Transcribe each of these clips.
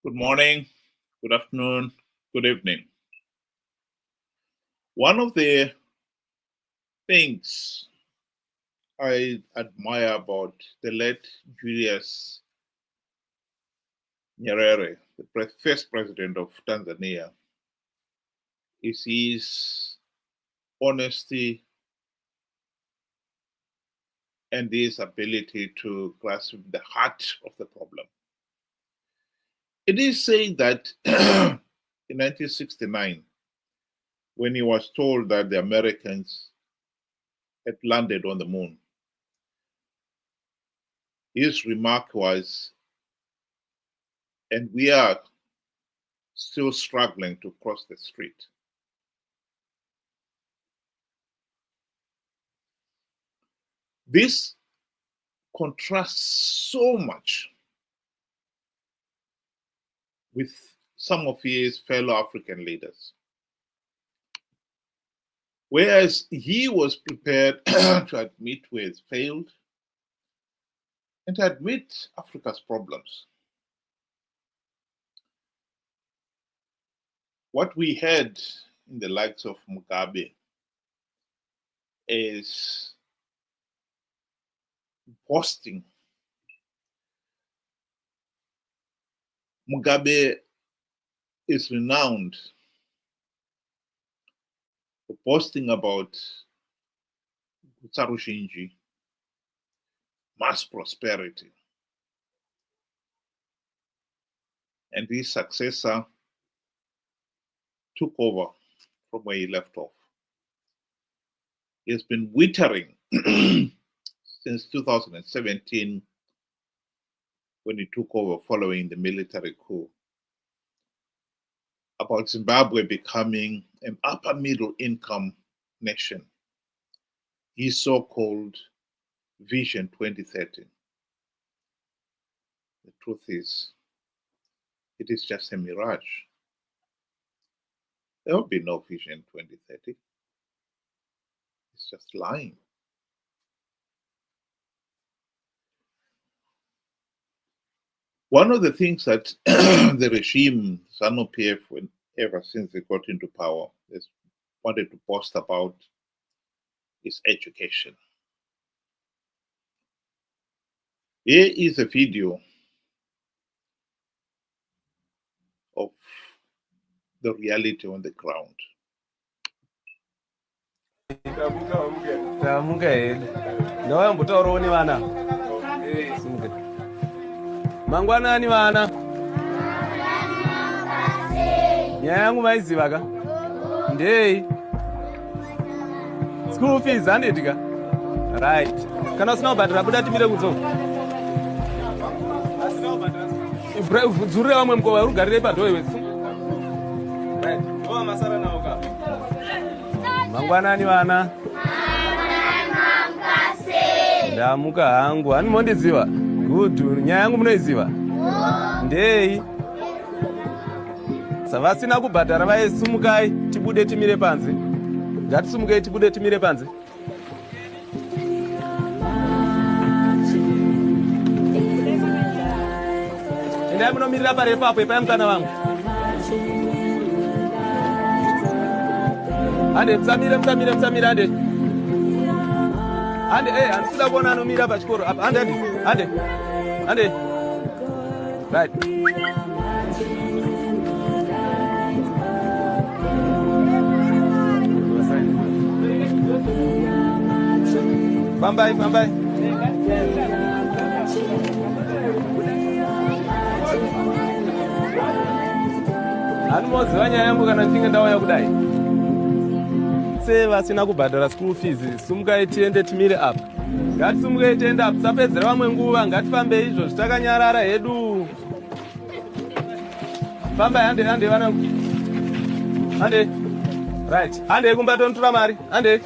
Good morning, good afternoon, good evening. One of the things I admire about the late Julius Nyerere, the first president of Tanzania, is his honesty and his ability to grasp the heart of the problem. It is said that in 1969, when he was told that the Americans had landed on the moon, his remark was, and we are still struggling to cross the street. This contrasts so much with some of his fellow African leaders. Whereas he was prepared to admit where it's failed and to admit Africa's problems. What we had in the likes of Mugabe is boasting. Mugabe is renowned for boasting about gutsa, ruzhinji, mass prosperity. And his successor took over from where he left off. He has been wittering since 2017 when he took over following the military coup about Zimbabwe becoming an upper middle income nation. His so-called Vision 2030. The truth is, it is just a mirage. There will be no Vision 2030. It's just lying. One of the things that the regime, Zanu PF, ever since they got into power, has wanted to boast about is education. Here is a video of the reality on the ground. Mangwanani vana nyaya yangu maiziva ka ndei school fees handiti ka right kana usina kubhadhara buda timire kunzo dzurire vamwe mukova urugarirei padhoyo wetsu right ova masara nawo ka mangwanani vana ndamuka hangu hani mondiziva gudhu nyaya yangu munoiziva ndei savasina kubhadhara vaisumukai tibude timire panze ngatisumukei tibude timire panze endai munomirira parepo apo ipai mukana vangu hande musamire hande handisida kuona anomira pachikoro apa hande right fambai hanimoziva nyaya yangu kana ndichinge ndauya kudai se vasina kubhadhara school fees sumukai tiende timire apa ngatisumukei tiende apa tisapedzera vamwe nguva ngatifambei izvozvi takanyarara hedu fambai hande vanangu hande right hande kumbatontora mari hande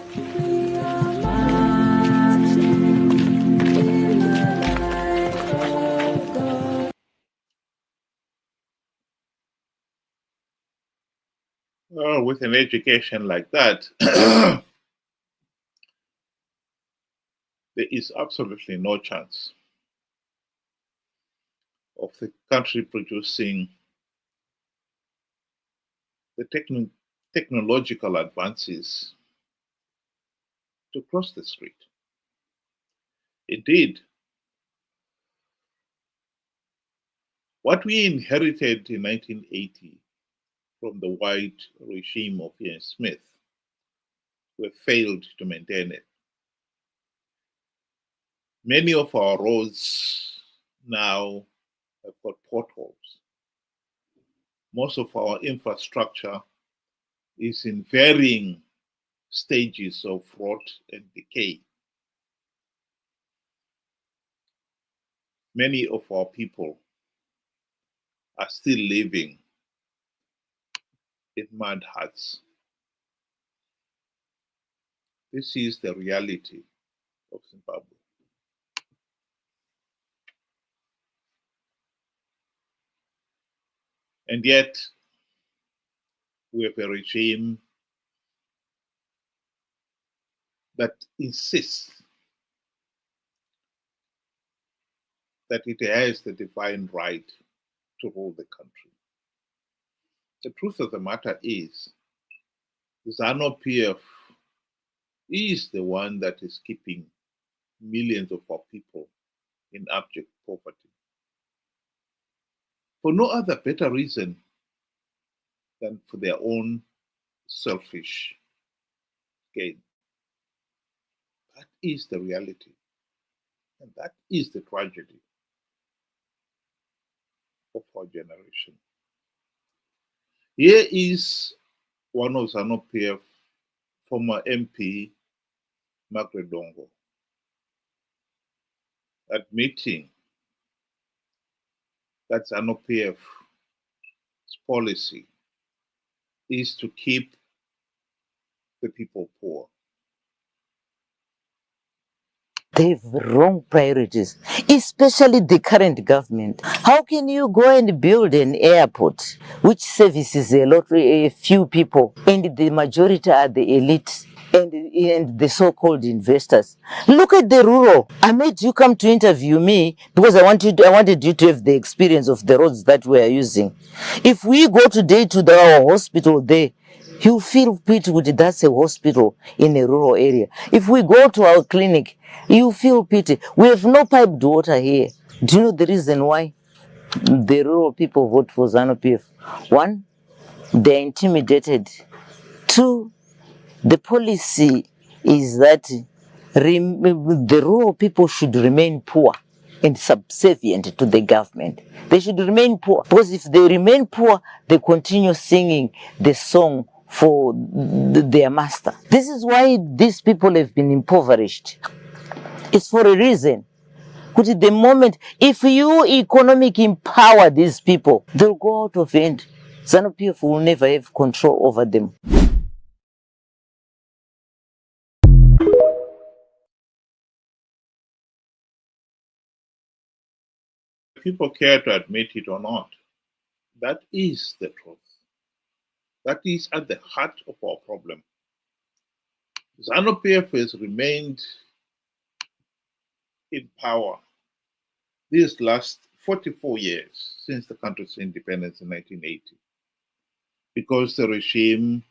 With an education like that, there is absolutely no chance of the country producing the technological advances to cross the street. Indeed, what we inherited in 1980 from the white regime of Ian Smith, we failed to maintain it. Many of our roads now have got potholes. Most of our infrastructure is in varying stages of rot and decay. Many of our people are still living in mud huts. This is the reality of Zimbabwe. And yet, we have a regime that insists that it has the divine right to rule the country. The truth of the matter is, Zanu PF is the one that is keeping millions of our people in abject poverty. For no other better reason than for their own selfish gain. That is the reality. And that is the tragedy of our generation. Here is one of Zanu PF, former MP, Mnangagwa, admitting that Zanu PF's policy is to keep the people poor. They have wrong priorities, especially the current government. How can you go and build an airport which services a few people, and the majority are the elite and the so-called investors? Look at the rural. I made you come to interview me because I wanted you to have the experience of the roads that we are using. If we go today to our hospital there, you feel pity with that's a hospital in a rural area. If we go to our clinic, you feel pity. We have no piped water here. Do you know the reason why the rural people vote for Zanu PF? One, they're intimidated. Two, the policy is that the rural people should remain poor and subservient to the government. They should remain poor, because if they remain poor, they continue singing the song for their master. This is why these people have been impoverished. It's for a reason. Because at the moment, if you economic empower these people, they'll go out of hand. Zanu PF will never have control over them. People care to admit it or not. That is the truth. That is at the heart of our problem. Zanu PF has remained in power these last 44 years since the country's independence in 1980, because the regime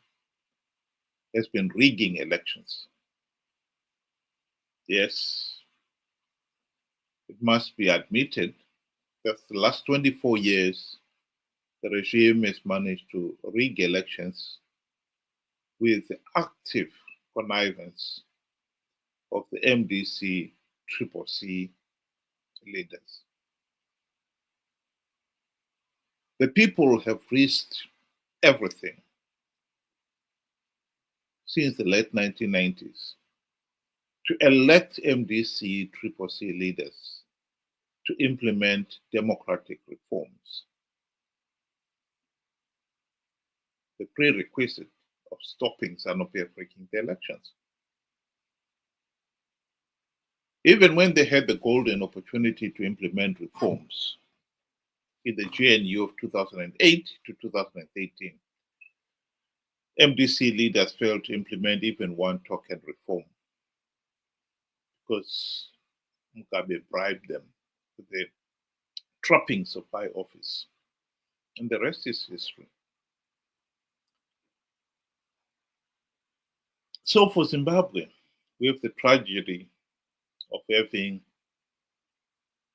has been rigging elections. Yes, it must be admitted that the last 24 years, the regime has managed to rig elections with the active connivance of the MDC CCC leaders. The people have risked everything since the late 1990s to elect MDC CCC leaders to implement democratic reforms. The prerequisite of stopping Zanu PF rigging the elections. Even when they had the golden opportunity to implement reforms in the GNU of 2008 to 2013, MDC leaders failed to implement even one token reform because Mugabe bribed them with the trappings of high office. And the rest is history. So for Zimbabwe, we have the tragedy of having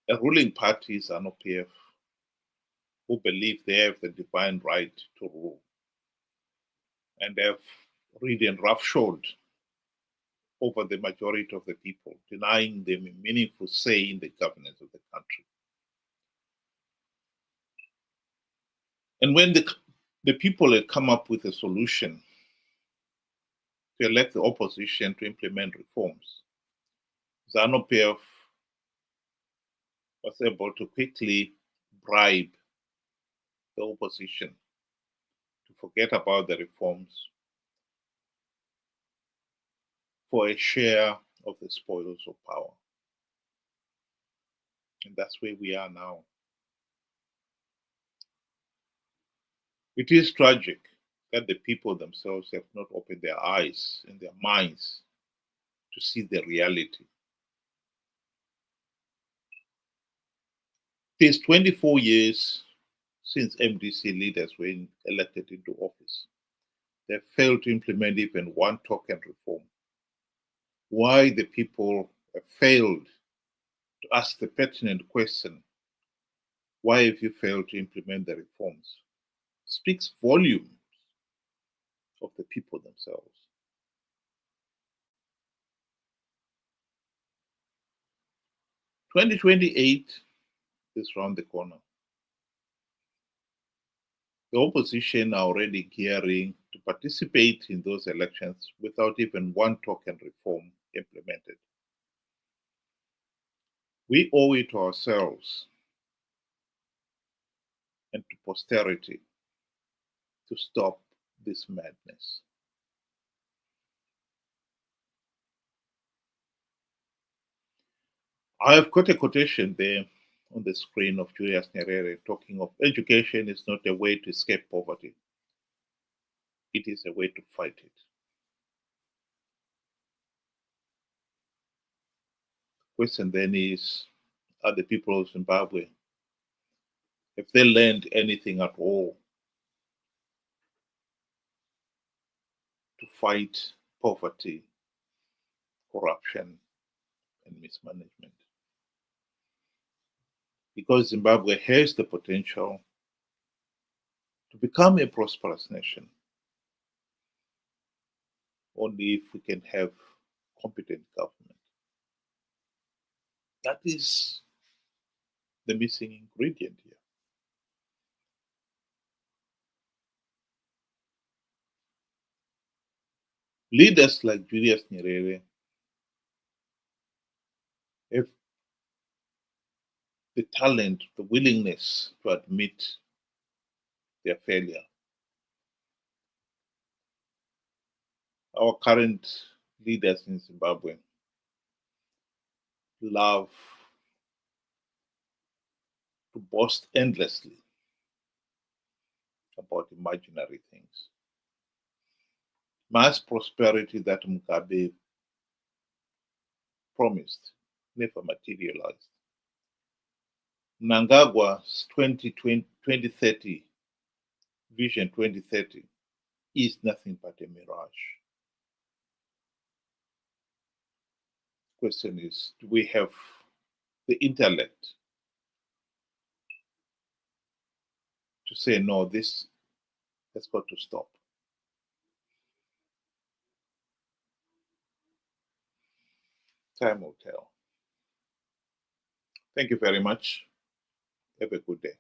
a ruling party, Zanu PF, who believe they have the divine right to rule and have ridden roughshod over the majority of the people, denying them a meaningful say in the governance of the country. And when the people had come up with a solution to elect the opposition to implement reforms, Zanu PF was able to quickly bribe the opposition to forget about the reforms for a share of the spoils of power. And that's where we are now. It is tragic that the people themselves have not opened their eyes and their minds to see the reality. It is 24 years since MDC leaders were elected into office. They failed to implement even one token reform. Why the people have failed to ask the pertinent question, why have you failed to implement the reforms, speaks volumes of the people themselves. "2028 is round the corner. The opposition are already gearing to participate in those elections without even one token reform implemented. We owe it to ourselves and to posterity to stop this madness." I have got a quotation there on the screen of Julius Nyerere talking of education is not a way to escape poverty. It is a way to fight it. The question then is, are the people of Zimbabwe, have they learned anything at all to fight poverty, corruption, and mismanagement? Because Zimbabwe has the potential to become a prosperous nation, only if we can have competent government. That is the missing ingredient here. Leaders like Julius Nyerere have the talent, the willingness to admit their failure. Our current leaders in Zimbabwe love to boast endlessly about imaginary things. Mass prosperity that Mugabe promised never materialized. Mnangagwa's 2030 Vision 2030 is nothing but a mirage. Question is, do we have the intellect to say, no, this has got to stop? Time will tell. Thank you very much. Have a good day.